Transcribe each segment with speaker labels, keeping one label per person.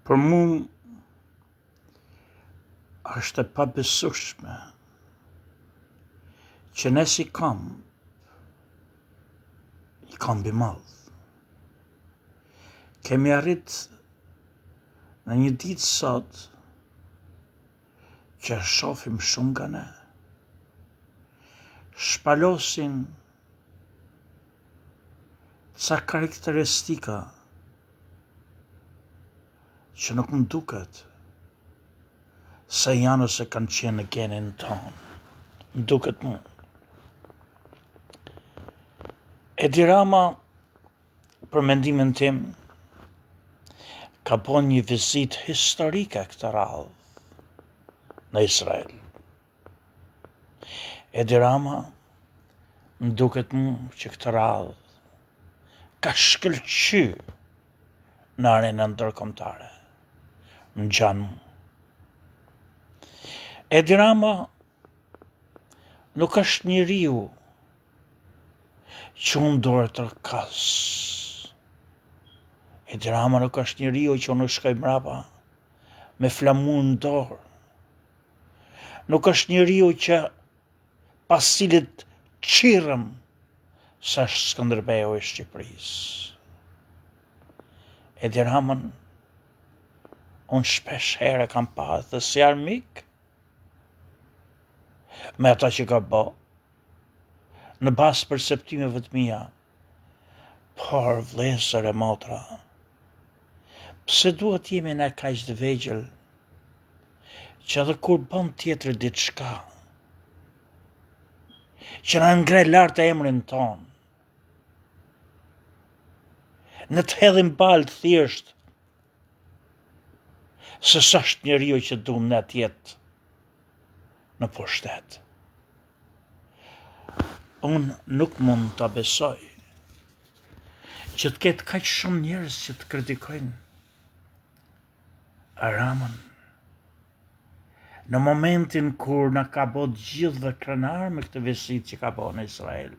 Speaker 1: Për mu është e pabesueshme që ne si kamp, i kampi madh, kemi arrit në një ditë sot që shohim shumë nga ne. Shpalosin ca karakteristika që nuk më duket se janë ose kanë qenë në genin tonë. Më duket mu. Edi Rama, për mendimin tim, ka bo një vizit historike këtë radhë në Izrael. Edi Rama, më duket mu që këtë radhë ka shkëlqy në arenën ndërkombëtare, në gjanë mu. Edi Rama nuk është njeriu që unë dorë të rkas. Edi Rama nuk është njeriu që unë shkoj mrapa me flamur në dorë. Nuk është njeriu që pas cilit qirëm sa është Skënderbeu i Shqipërisë. Edi Ramën unë shpesh herë kam pa dhe si armik me ata që ka bo në bazë perceptimeve të mia, por vlezër e motra, pse duhet jemi ne kaq të vegjël që edhe kur bën tjetër diçka që na ngre lart emrin ton, në të hedhim balë thjesht se s'është njeriu që duam ne tjetë në pushtet. Unë nuk mund të besoj që të ketë kaq shumë njerëz që të kritikojnë Ramën në momentin kur na ka bo gjithë dhe krenar me këtë vizit që ka bo në Izrael.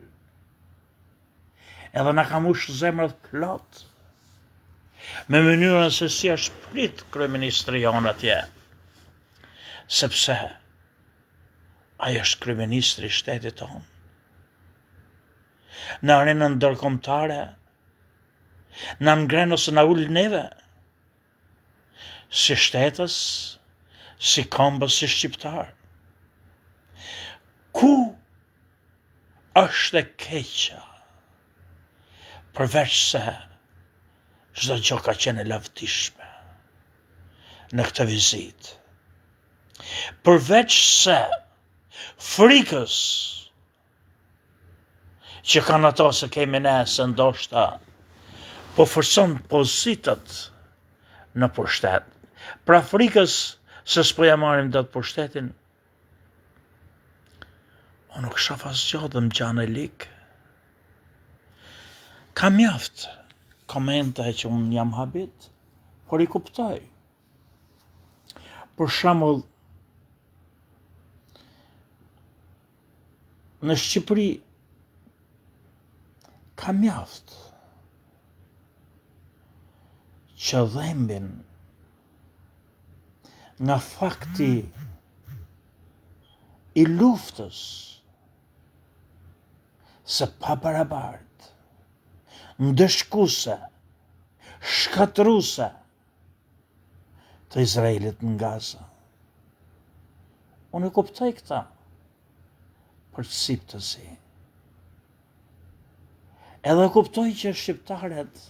Speaker 1: Edhe na ka mush zemrat plot me mënyrën se si është prit kryeministri jonë atje, sepse ai është kryeministri i shtetit tonë. Në arenën ndërkombëtare na ngren ose na ul neve si shtetës, si kombës, si shqiptar. Ku është e keqja? Përveç se çdo gjë ka qenë e lavdishme në këtë vizit. Përveç se frikës që kanë ato se kemi ne se ndoshta po forcon pozitat në pushtet. Pra frikës se s'po ja marrim dot pushtetin, unë nuk shoh asgjë dhe më gjanë e lik. Ka mjaft komente që unë jam habit, por i kuptoj. Për shembull, në Shqipëri ka mjaft që dhembin nga fakti i luftës së pabarabart, ndëshkuese, shkatruese të Izraelit në Gaza. Unë e kuptoj këta për siptësi. Edhe kuptoj që shqiptarët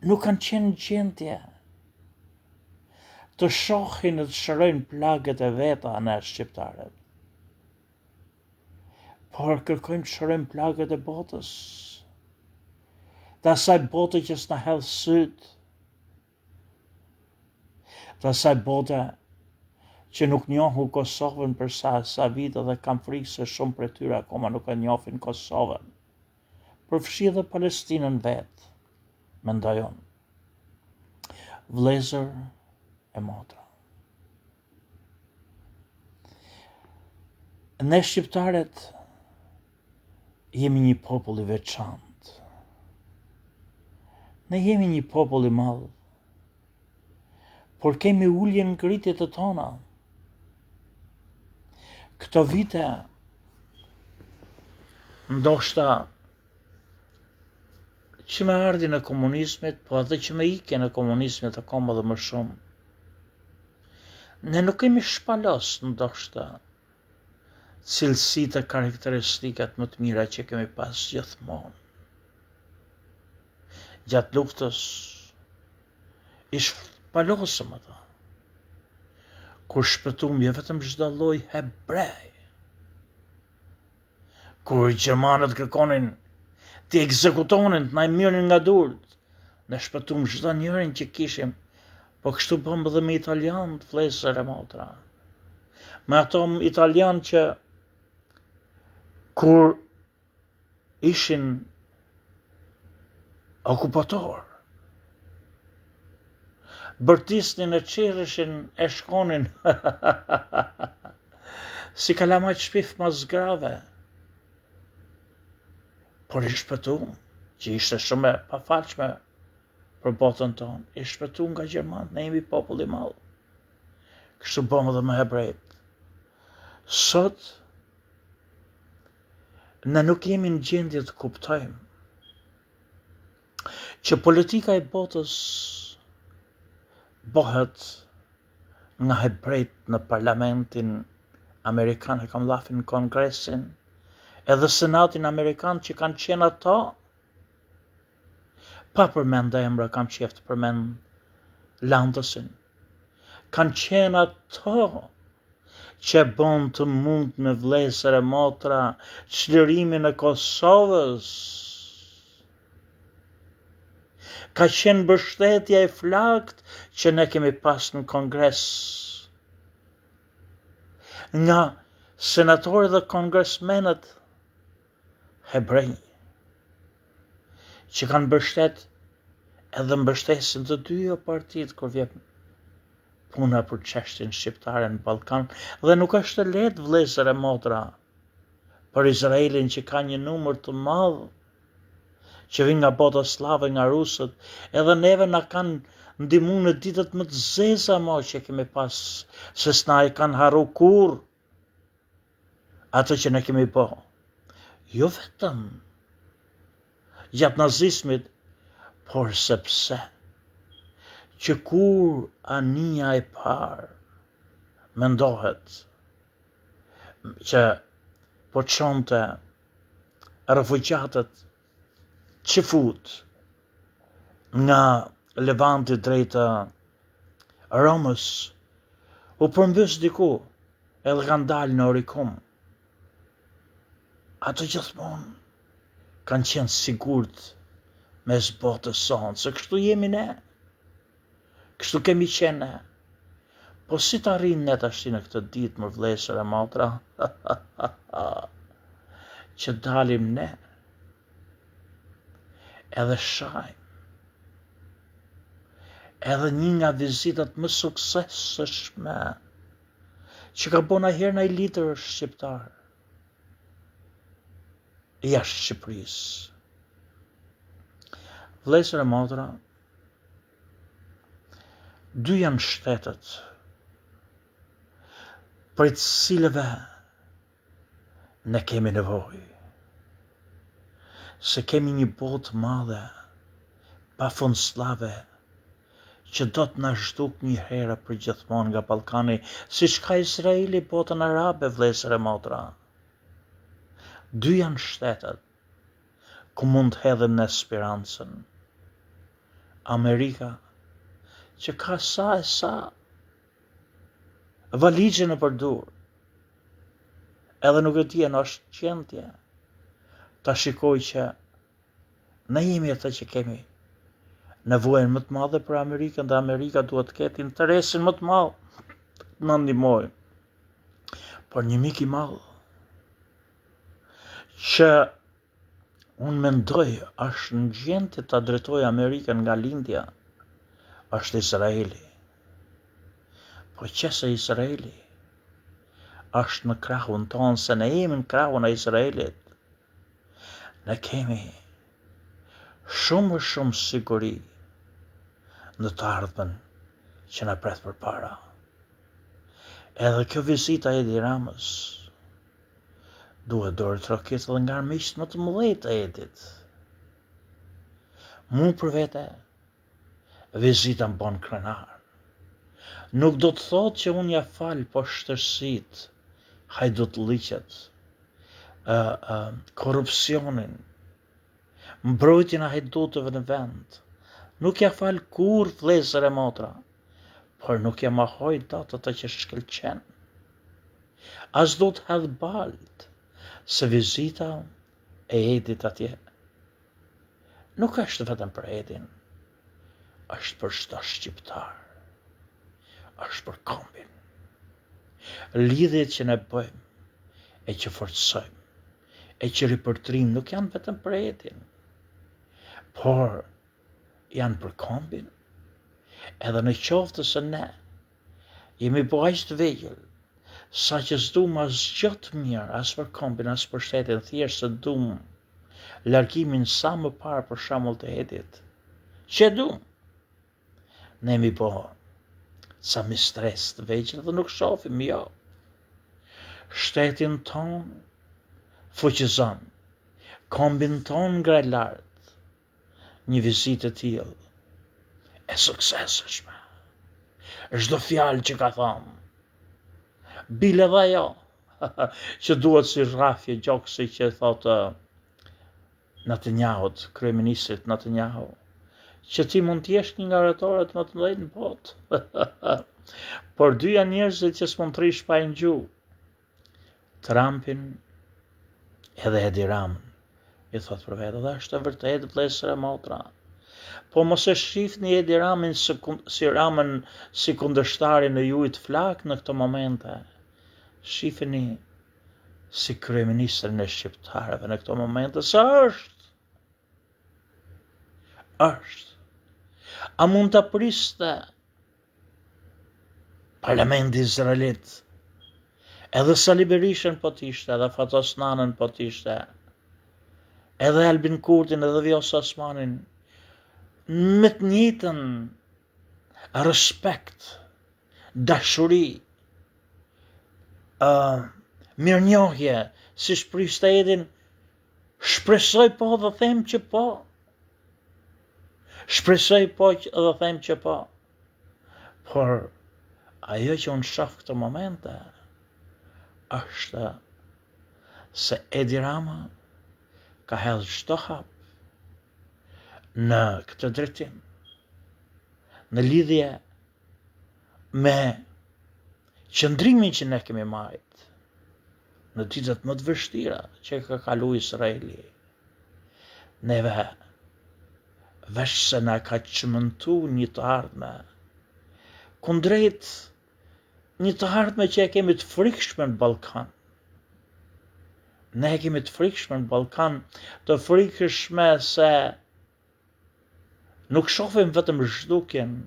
Speaker 1: nuk kanë qenë gjendje të shohin dhe të shërojnë plagët e veta në shqiptarët, por kërkojmë të shërojmë plagët e botës, të asaj bote që s'na hedh syt, të asaj bote që nuk njohu Kosovën për sa vite dhe kam frikë se shumë për tyre akoma nuk e njohin Kosovën. Përfshi dhe Palestinën vetë, mendoj unë. Vlezër e motra. Ne shqiptarët jemi një popull i veçantë. Ne jemi një popull i madh por kemi ullje në ngritjet të tona. Këto vite, ndoshta që me ardhi në komunizmit, po edhe që me ike në komunizmit akoma dhe më shumë, ne nuk kemi shpalos ndoshta cilësitë e karakteristikat më të mira që kemi pas gjithmonë. Gjatë luftës, i shpalosëm ata, kur shpëtum jo vetëm çdo lloj hebrej, kur gjermanët kërkonin të ekzekutonin, të na mirën nga durët, ne shpëtum çdo njërin që kishim, po kështu bëm edhe me italianët, vëllezër e motra. Me ato italianë që kur ishin okupator, bërtisnin e çirreshin e shkonin si kalamaj shpif mas grave, por i shpëtum, që ishte shumë e pafalshme për botën tonë, i shpëtum nga gjermanët, ne jemi popull i madh. Kështu bëm edhe me hebrejt. Sot, ne nuk jemi në gjendje të kuptojmë që politika e botës bëhet nga hebrejt në parlamentin Amerikan, e kam lafin në kongresin, edhe senatin Amerikan që kanë qenë ato, pa përmend emra, kam qef të përmend Landësin, kanë qenë ato që bën të mund me vëllezër e motra çlirimin e Kosovës. Ka qenë mbështetja e flakt që ne kemi pas në kongres. Nga senatorët dhe kongresmenët hebrej, që kanë mbështet edhe mbështesin të dyja partitë kur vjen puna për çështjen shqiptare në Ballkan, dhe nuk është e lehtë vëllezër e motra për Izraelin që ka një numër të madh që vjen nga bota slave, nga rusët, edhe neve na kanë ndihmu në ditët më të zeza që kemi pas, se s'na e kanë harru kur atë që ne kemi bë. Jo vetëm gjatë nazismit, por sepse që kur anija e parë mendohet që po çonte refugjatët që fut nga Levanti drejt Romës, u përmbys diku edhe kanë dalë në Orikum. Ato gjithmonë kanë qenë sigurt mes botës sonë, se kështu jemi ne, kështu kemi qenë ne. Po si të arrin ne tash në këtë ditë, më vëllezër e motra, që dalim ne, edhe shajm, edhe një nga vizitat më suksesshme që ka bëna herë në i lider shqiptar, jashtë Shqipërisë. Vëllezër e motra, dy janë shtetet për të cilëve ne kemi nevojë, se kemi një botë madhe, pafund slave, që do të na zhduk një herë për gjithmonë nga Ballkani, siç ka Izraeli botën arabe, vëllezër e motra. Dy janë shtetet ku mund të hedhim në sperancën. Amerika, që ka sa e sa valigje në përdur, edhe nuk e di në është qendje, ta shikoj që ne jemi ata që kemi nevojën më të madhe për Amerikën, dhe Amerika duhet të ketë interesin më të madh në ndihmojë. Por një mik i madh që unë mendoj është në gjendje ta drejtojë Amerikën nga lindja, është Izraeli. Po qëse Izraeli është në krahun tonë, se ne jemi në krahun e Izraelit, ne kemi shumë siguri në të ardhmen që na pret përpara. Edhe kjo vizita e Edi Ramës duhet dorë troket edhe nga armiqtë më të mëdhenj të Edit. Mu për vete, vizita më bon krenar. Nuk do të thot që unë ja fal po shtërsit, hajdut liqet, korupcionin, mbrojtjen e hajdutëve në vend. Nuk ja fal kur vlezër e motra, por nuk ja mahoj datët që shkëlqen. As do të hedh balt se vizita e Edit atje nuk është vetëm për Edin, është për çdo shqiptar, është për kombin. Lidhjet që ne bëjmë, e që forcojmë, e që ripërtrim nuk janë vetëm për Edin, por janë për kombin. Edhe në qoftë se ne jemi po aq të vegjël, sa që s'dum as gjë të mirë, as për kombin, as për shtetin, thjesht se dum largimin sa më parë për shembull të Edit. Që dum. Ne jemi po sa mi stres të vegjël dhe nuk shohim jo. Shtetin ton fuqizon, kombin ton ngre lart. Një vizitë e tillë e suksesshme. Çdo fjalë që ka thonë, bile dhe jo, që duhet si rrafje gjoksi që thotë Netanyahu, kryeministrit Netanyahu, që ti mund t'jesh një nga oratorët më të mëdhenj në botë. Por dy janë njerëzit që s'mund të rish pa një gjuhë. Trumpin edhe Edi Ramën. I thot për vetë, dhe është e vërtet vlezër e motra. Po mos e shifni Edi Ramën si kundërshtari në jujt flak në këto momente. Shifni si kryeministrin e shqiptarëve në këto momente, sa është. A mund të priste Parlamenti Izraelit, edhe Sali Berishën po t'ishte, edhe Fatos Nanën po t'ishte, edhe Albin Kurtin, edhe Vjosa Osmanin, me të njëjtën respekt, dashuri, mirënjohje, si shpriste Edin, shpresoj po dhe them që po. Shpresoj po dhe them që po. Por ajo që unë shoh këto momente është se Edi Rama ka hedhur çdo hap në këtë drejtim, në lidhje me qëndrimin që ne kemi marrë në ditët më të vështira që ka kalu Izraeli. Neve veç se na ka çmëntu një të ardhme, kundrejt një të ardhme që e kemi të frikshme në Ballkan. Ne kemi të frikshme në Ballkan, të frikshme se nuk shohim vetëm zhdukjen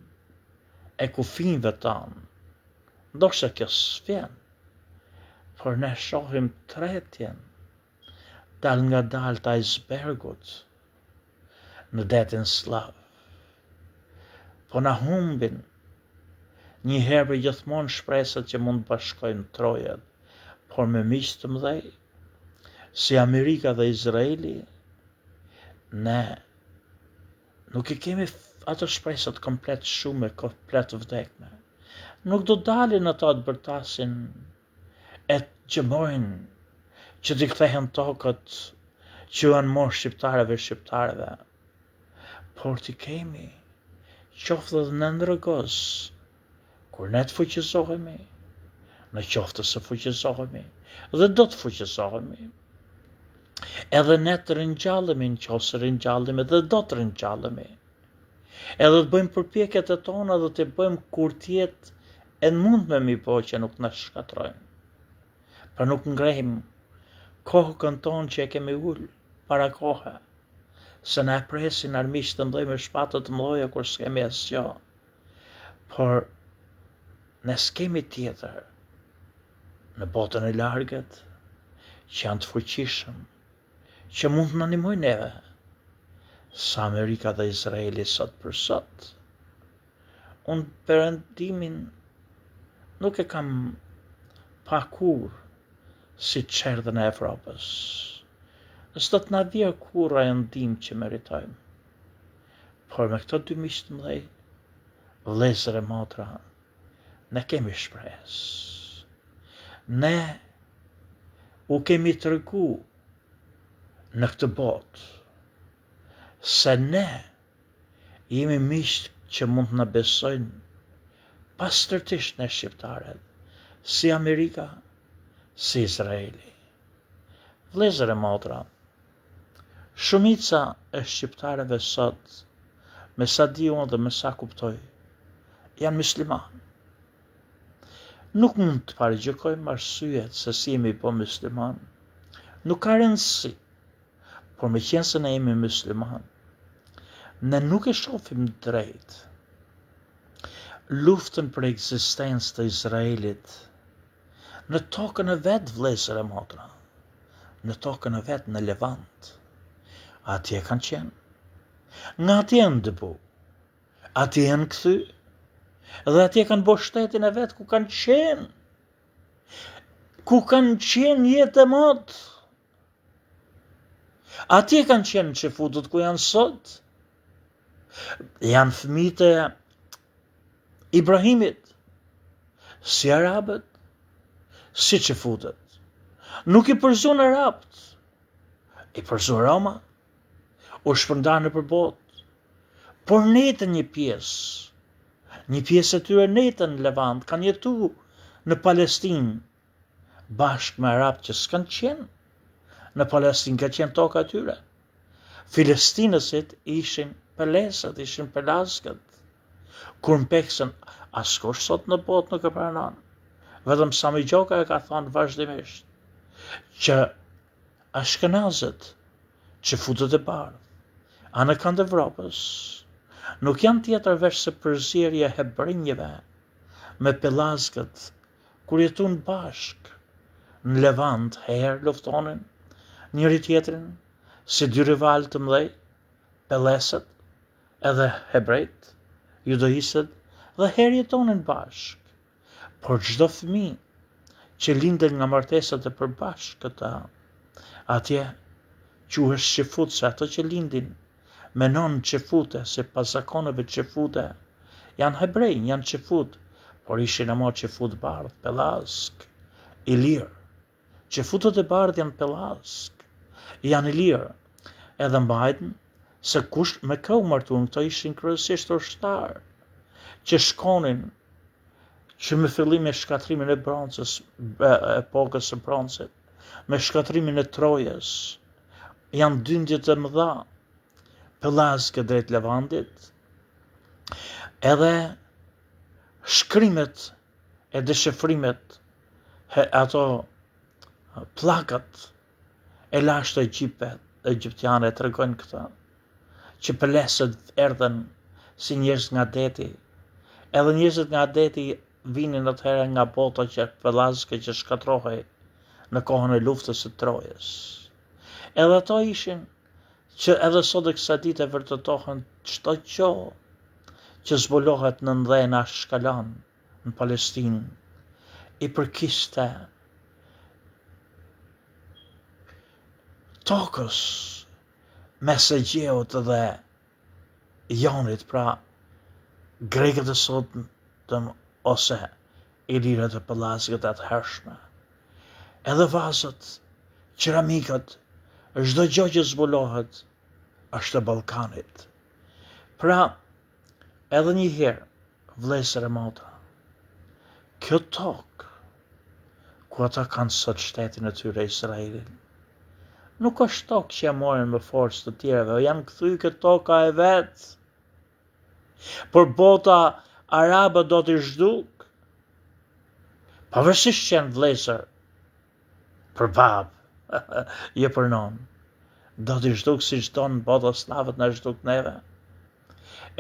Speaker 1: e kufinjve tanë, ndoshta kjo s'vjen, por ne shohim tretjen dal nga dal të icebergut në detin Slav. Po na humbin një herë për gjithmonë shpresat që mund bashkojnë trojet, por me miq të mëdhej, si Amerika dhe Izraeli, ne nuk i kemi ato shpresat komplet shumë, komplet vdekme. Nuk do dalin ato të bërtasin e të gjëmojnë që t'i kthehen tokët që janë morë shqiptarëve, por t'i kemi qoftë dhe në ndërgos, kur ne të fuqizohemi, në qoftë se fuqizohemi, dhe do të fuqizohemi, edhe ne të ringjallemi në qoftë se ringjallemi dhe do të ringjallemi, edhe të bëjmë përpjekjet e tona dhe të bëjmë kur t'jetë e në mund me mi po që nuk në shkatrojnë. Pra nuk ngrehim kohën tonë që e kemi ullë para kohë, se ne presin armiqtë të mdoj me shpatët të mdoja kur s'kemi asgjë. Por ne s'kemi tjetër në botën e largët që janë të fuqishëm, që mund të në animoj neve, sa Amerika dhe Izraeli sot për sot unë perëndimin nuk e kam pakur si çerdhën e Evropës. S'do të na vjerë kurrë ajo ndihmë që meritojmë. Por me këto dy miq të mëdhej, vëllezër e motra, ne kemi shpresë. Ne u kemi tregu në këtë botë se ne jemi miq që mund të na besojnë pastërtisht ne shqiptarët, si Amerika, si Izraeli. Vëllezër e motra, shumica e shqiptarëve sot, me sa di unë dhe me sa kuptoj, janë muslimanë. Nuk mund të paragjykojmë arsyet se si jemi po musliman. Nuk ka rëndësi, por me qenë se ne jemi musliman, ne nuk e shohim drejt luftën për ekzistencë të Izraelit në tokën e vet, vëllezër e motra, në tokën e vet në Levant. Atje kanë qenë. Nga atje janë dëbu. Atje janë kthy. Dhe atje kanë bo shtetin e vet ku kanë qenë. Ku kanë qenë jetë e motë. Atje kanë qenë që futët ku janë sot. Janë fëmijët e Ibrahimit, si arabët, si që futët. Nuk i përzun arabët, i përzun Roma, u shpërndarë në përbot, por netën një pjesë e tyre netën në Levant, kanë jetu në Palestinë, bashkë me arabët që s'kanë qenë, në Palestinë ka qenë toka tyre. Filistinësit ishin pelesët, ishin pelaskët, kur mpeksen, askush sot në botë nuk e pranon. Vetëm Sami Gjoka e ka thonë vazhdimisht që ashkenazët që futët e bardhë, anë kanë Evropës, nuk janë tjetër veç se përzierje hebrinjeve me pelaskët, kur jetun bashk në Levant, herë luftonin njëri tjetrin, si dy rival të mëdhej, pelesët edhe hebrejt, judoistët, dhe herë jetonin bashk. Por çdo fëmijë që lindën nga martesat e përbashkëta, atje quhesh qifut, se ato që lindin me nonë qifute, se pas zakoneve qifute, janë hebrej, janë qifut, por ishin ama qifut bardh, pelask, i lirë. Qifutët e bardh janë pelask, janë i lirë, edhe mbajtën se kush me kë u martuan, këto ishin kryesisht ushtarë, që shkonin, që me fillim e shkatrimin e broncës, epokës së broncit, me shkatrimin e Trojës, janë dyndjet e mëdha, pelaskë drejt Levantit, edhe shkrimet e deshifrimet, ato plakat e lashtë egjiptiane e tregojnë këta, që pelesët erdhen si njerëz nga deti, edhe njerëzit nga deti vinin atëherë nga bota që pelaske që shkatrohej në kohën e luftës së Trojës. Edhe ato ishin që edhe sot e kësaj dite vërtetohen çdo gjë që zbulohet në ndhen Ashkalan në Palestinë i përkiste tokës mes Egjeut dhe Jonit, pra grekët e sotëm ose ilirët e pelaskët e atëhershme. Edhe vazët, qeramikët, çdo gjë që zbulohet është e Ballkanit. Pra, edhe një herë, vëllezër e motra, kjo tokë ku ata kanë sot shtetin e tyre Izraelin, nuk është tokë që ja morën me forcë të tjerëve, janë kthy këtë toka e vet. Por bota arabe do t'i zhduk, pavarësisht që janë vëllezër për babë, jo për nonë, do t'i zhduk si çdo në bota slavët në zhduk neve.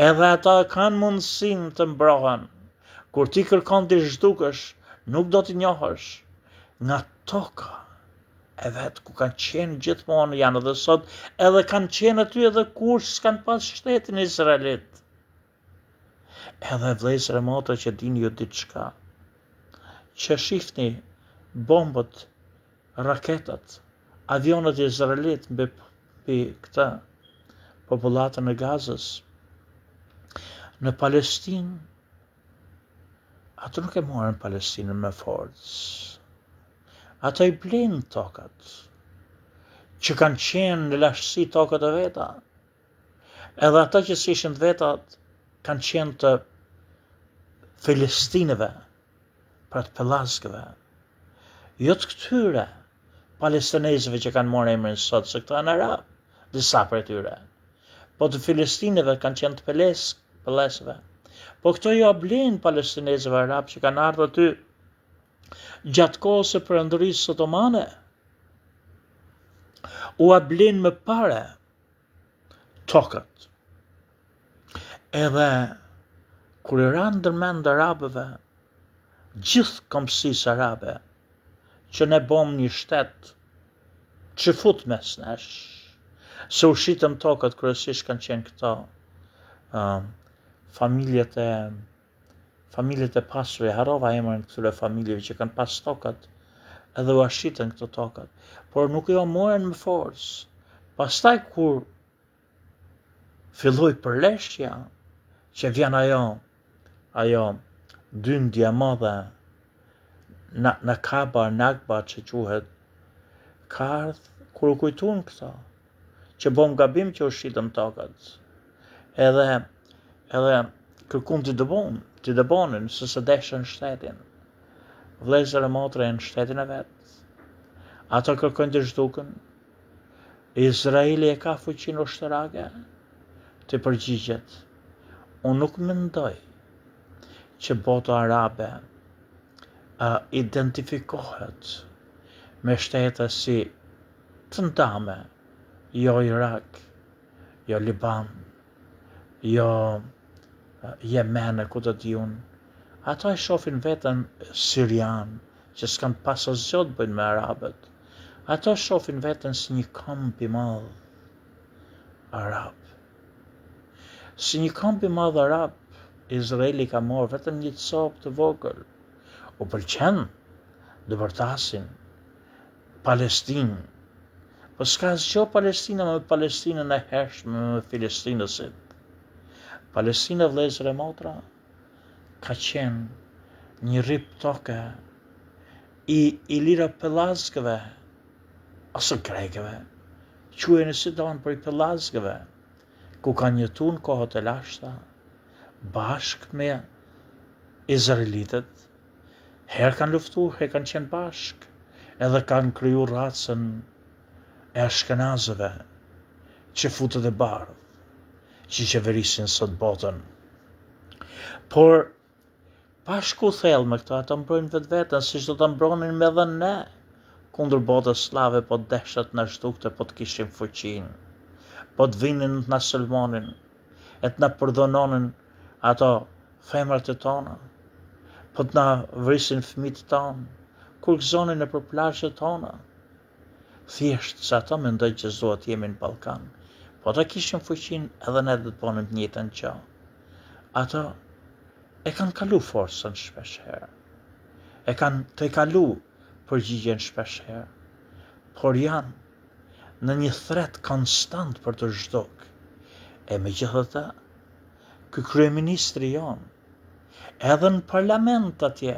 Speaker 1: Edhe ata kanë mundësinë të mbrohen, kur ti kërkon t'i zhdukësh, nuk do t'i njohësh nga toka e vetë ku kanë qenë gjithmonë, janë edhe sot, edhe kanë qenë aty edhe kur s'kanë pas shtetin Izraelit. Edhe vlezër e motra që dini ju diçka, që shifni bombët, raketat, avionët izraelit mbi këta popullatën e Gazës, në Palestinë, ato nuk e morën Palestinën me forcë. Ato i blinë tokat, që kanë qenë në lashtësi tokat e veta. Edhe ata që s'ishin të vetat, kanë qenë të Filistinëve, pra të pellazgëve. Jo të këtyre palestinezëve që kanë marrë emrin sot, se këta janë arab, disa për tyre. Po të Filistinëve kanë qenë të pellazgëve. Po këto jo blinë palestinezëve arab që kanë ardhur aty gjatë kohës së Perëndërisë Otomane. U ablin më pare tokat. Edhe kur i ranë ndërmend arabëve, gjithë kombësisë arabe, që ne bom një shtet që fut mes nesh, se u shitëm tokat, kryesisht kanë qenë këto familjet e pasur, harrova emrin këtyre familjeve që kanë pas tokat, edhe u ashitën këto tokat, por nuk jo morën me forcë. Pastaj kur filloi përleshja, që vjen ajo dyndja e madhe, në Nakba që quhet, ka ardhur kur u kujtuan këto, që bom gabim që u shitëm tokat, edhe kërkuan të dëbonin, se së deshën shtetin. Vlezër e motra në shtetin e vetë. Ato kërkojnë të zhdukën. Izraeli e ka fuqinë ushtarake të përgjigjet. Unë nuk mendoj që bota arabe identifikohet me shtete si të ndame, jo Irak, jo Liban, jo Jemen, ku të diun. Ata e shofin vetën Sirian, që s'kan pas asgjë të bëjnë me arabët. Ata shofin vetën si një kamp i madh arab. Si një kamp i madh arab, Izraeli ka marrë vetëm një copë të vogël. U pëlqen dëbërtasin Palestinë. Po s'ka asgjë Palestina me Palestinën e hershme me filistinësit. Palestina, vlezër e motra, ka qenë një rip toke i lira pellazgëve, ose grekëve, quheni si don për i pellazgëve, ku kanë jetuar në kohët e lashta, bashkë me izraelitët, herë kanë luftuar, herë kanë qenë bashkë, edhe kanë krijuar racën e ashkenazëve, që futët e bardhë, që qeverisin sot botën. Por bashku thellë me këto, ata mbrojnë vetveten, siç do ta mbronin me dhe ne kundër botës slave, po të deshat na zhdukte, po të kishim fuqinë, po të vinin të na sulmonin, e të na përdononin ato femrat e tona, po të na vrisin fëmijët tonë, kur gëzonin nëpër plazhet tona. Thjesht se ata mendojnë që s'do të jemi në Ballkan, po ata kishin fuqinë, edhe ne do të bënim të njëjtën gjë. Ata e kanë kalu forcën shpesh herë, e kanë të kalu përgjigjen shpesh herë, por janë në një thret konstant për të zhduk. E megjithatë, ky kryeministri jonë, edhe në parlament atje,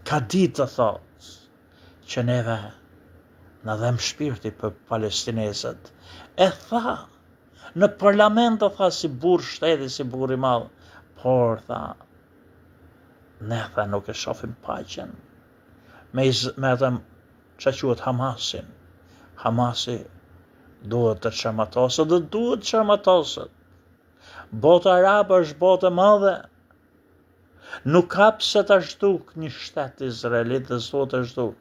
Speaker 1: ka ditë të thotë që neve na dhem shpirti për palestinezët. E tha, në parlament tha si burr shteti, si burr i madh, por tha, ne tha nuk e shohim paqen me atë që quhet Hamasin. Hamasi duhet të çarmatoset, dhe duhet çarmatoset. Bota arabe është botë e madhe. Nuk ka pse ta zhduk një shtet izraelit dhe s'do të zhduk.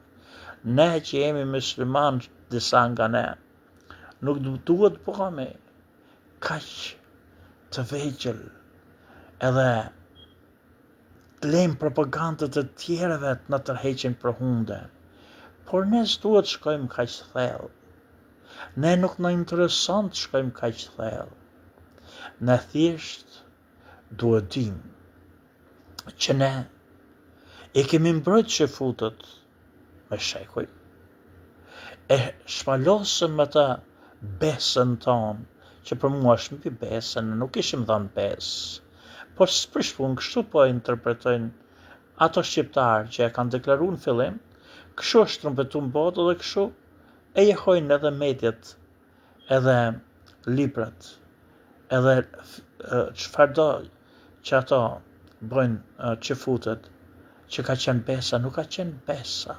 Speaker 1: Ne që jemi musliman, disa nga ne, nuk duhet bëhemi kaq të vegjël edhe të lejmë propagandët e tjereve të na tërheqin për hunde. Por ne s'duhet shkojmë kaq thellë. Ne nuk na intereson të shkojmë kaq thellë. Ne thjesht duhet dim që ne e kemi mbrojt që futët me shekuj. E shpalosëm me ta besën tonë, që për mua është mbi besën, nuk ishim dhënë besë, por për shpun kështu po e interpretojnë ato shqiptarë që e kanë deklaruar në fillim, kështu është trumpetuar në botë dhe kështu e jehojnë edhe mediat, edhe librat, edhe çfarëdo që ato bëjnë që futet, që ka qenë besa, nuk ka qenë besa.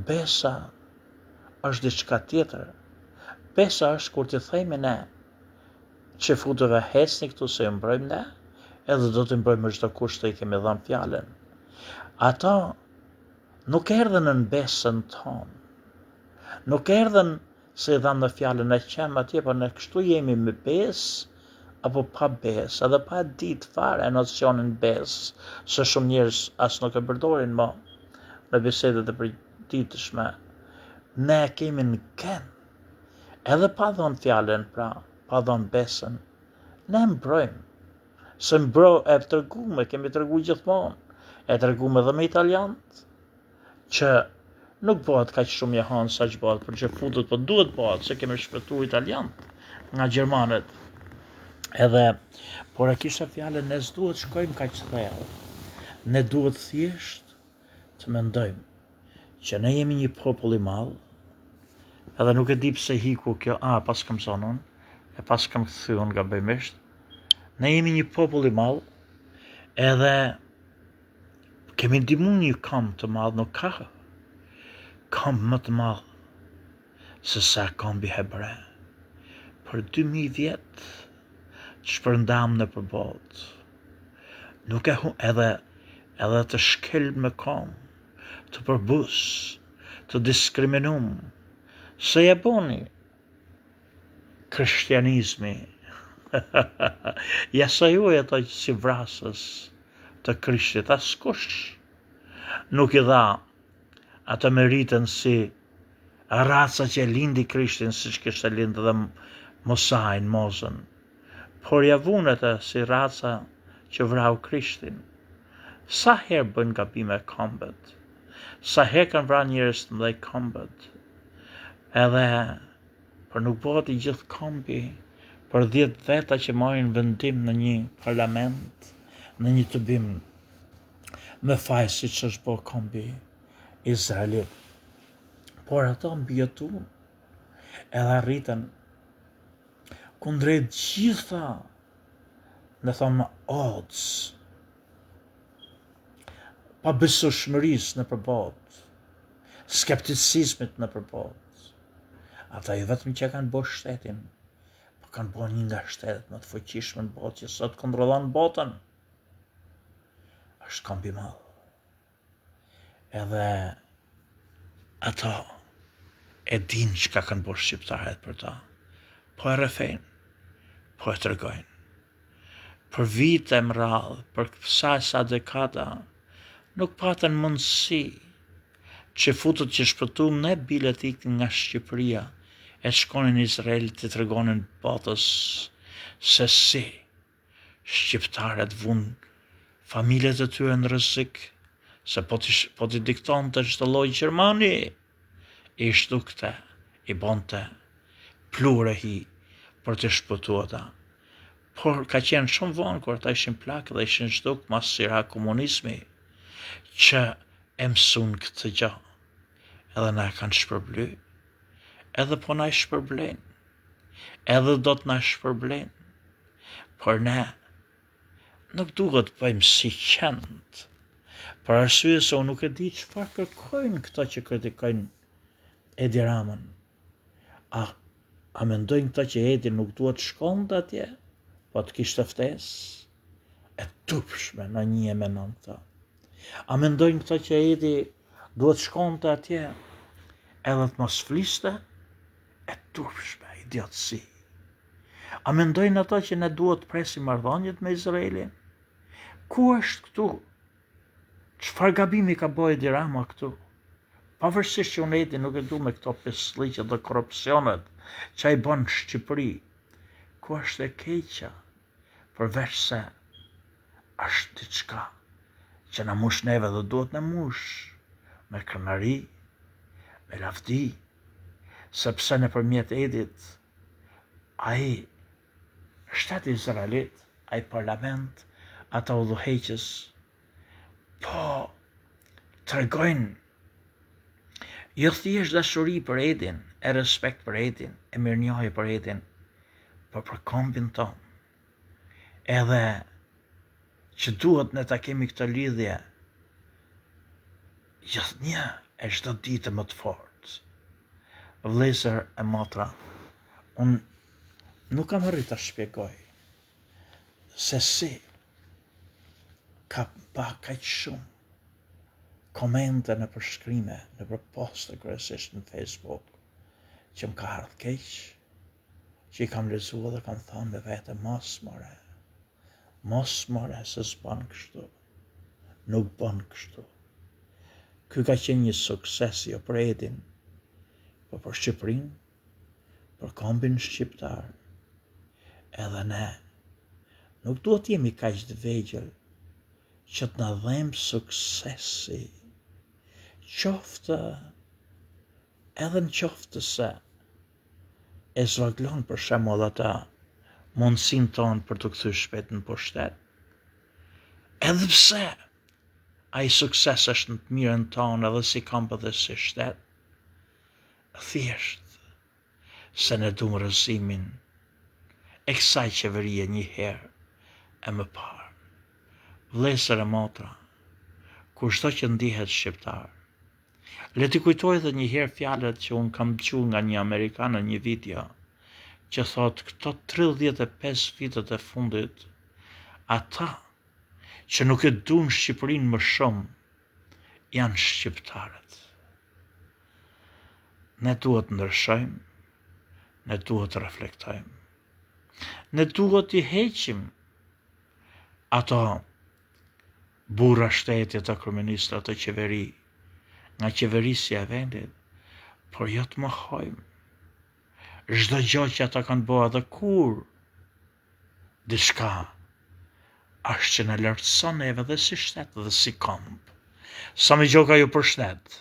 Speaker 1: Besa është diçka tjetër. Besa është kur të thejme ne që futëve hecni këtu se ju mbrojmë ne, edhe do të mbrojmë çdo kusht të i kemi dhënë fjalën. Ata nuk erdhen në besën tonë. Nuk erdhen se i dhamë në fjalën e qemë atje, por ne kështu jemi me besë, apo pa besë, edhe pa ditë fare nocionin besë, se shumë njerëz as nuk e përdorin më në bisedet e përditshme. Ne kemi në ken, edhe pa dhënë fjalën, pra, pa dhënë besën, ne mbrojmë. Se e treguam, kemi treguar gjithmonë, e treguam edhe me italianët, që nuk bëhet kaq shumë jahan sa që bëhet për që futët, po duhet bëhet, se kemi shpëtuar italianët nga gjermanët. Edhe, por e kisha fjalën, ne s'duhet shkojmë kaq thellë. Ne duhet thjesht të mendojmë që ne jemi një popull i madh, edhe nuk e di pse hiku kjo, pas kam thonë unë, e pas kam kthyer unë gabimisht. Ne jemi një popull i madh, edhe kemi ndihmuar një kamp të madh, nuk ka kamp më të madh se sa kampi hebre. Për 2000 vjet të shpërndam në përbot. Nuk e edhe të shkel me kom, të përbus, të diskriminum, se e boni krishtianizmi. Ja sa ju e të si vrasës të krishtit, askush nuk i dha atë meritën si raca që lindi krishtin, si që kështë lindë dhe Mosajnë, Mozën, por ja vunet si raca që vrau krishtin. Sa herë bëjnë gabime kombët, sa herë kanë vrar njerëz të mëdhej kombët, edhe për nuk bëhet i gjithë kombi, për 10 veta që marrin vendim në një parlament, në një të bim me faj si që është bërë kombi Izraelit. Por ato mbjetun edhe arritën kundrejt gjitha, në thonë odds, pa besueshmërisë në përbot, skepticizmit në përbot. Ata i vetëm që kanë bërë shtetin, po kanë bërë një nga shtetet më të fuqishme në botë, që sot kontrollon botën. Është kambi i madh. Edhe ata e din çka kanë bërë shqiptarët për ta, po e rrefejnë, po e tregojnë. Për vite më radhë, për sa dekada, nuk patën mundësi që futët që shpëtuam ne bilet ikën nga Shqipëria, e shkonin në Izrael të tregonin botës se si shqiptarët vunë familjet e tyre në rrezik, se po t'i diktonte çdo lloj Gjermani, i shdukte, i bonte plure hi për të shpëtuar ata. Por ka qenë shumë vonë kur ata ishin plak dhe ishin zhduk mas sira komunizmi, që e mësun këtë gjë, edhe na kanë shpërbly, edhe po na shpërblen, edhe do të na shpërblen, por ne nuk duhet bëjmë si qend, për arsye se unë nuk e di çfarë kërkojnë këto që kritikojnë Edi Ramën. A mendojnë këta që Edi nuk duhet shkonte atje, po të kishte ftesë e turpshme në një e menon këta. A mendojnë këta që Edi duhet shkonte atje edhe të mos fliste, e turpshme, idiotësi. A mendojnë ata që ne duhet presim marrëdhëniet me Izraelin? Ku është këtu? Çfarë gabimi ka bëjë Edi Rama këtu? Pavarësisht që unë Edi nuk e du me këto pesliqet dhe korrupsionet që ai bën në Shqipëri, ku është e keqja, përveç se është diçka që na mush neve dhe duhet na mush me krenari, me lavdi, sepse nëpërmjet Edit, ai shteti Izraelit, ai parlament, ata udhëheqës, po tregojnë jo thjesht dashuri për Edin, e respekt për Edin, e mirënjohje për Edin, por për kombin ton. Edhe që duhet ne ta kemi këtë lidhje gjithnjë e çdo ditë më të fortë. Vëllezër e motra, unë nuk kam arrit ta shpjegoj se si ka pa kaq shumë komente në përshkrime, në përposte kryesisht në Facebook, që më ka ardhur keq, që i kam lexuar dhe kam thënë me vete mos more se s'bën kështu, nuk bën kështu. Ky ka qenë një sukses jo për Edin, por për Shqipërinë, për kombin shqiptar. Edhe ne nuk duhet jemi kaq të vegjël që të na dhem suksesi, qoftë edhe në qoftë se e zvogëlon për shembull ata mundësinë tonë për të kthyer shpejt në pushtet. Edhe pse ai sukses është në të mirën tonë edhe si kamp edhe si shtet, thjesht se ne duam rrëzimin e kësaj qeverie një herë e më parë. Vëllezër e motra, kushdo që ndihet shqiptar, le t'i kujtoj edhe një herë fjalët që unë kam dëgjuar nga një amerikan në një video, që thot këto 35 vitet e fundit, ata që nuk e duan Shqipërinë më shumë, janë shqiptarët. Ne duhet ndryshojmë, ne duhet të reflektojmë, ne duhet t'i heqim ato burra shteti, ato kryeministra, ato qeveri, nga qeverisja e vendit, por jo të mohojmë çdo gjë që ata kanë bërë edhe kur diçka është që në lartëson neve dhe si shtet dhe si komb. Sa me gjoka ju përshtet.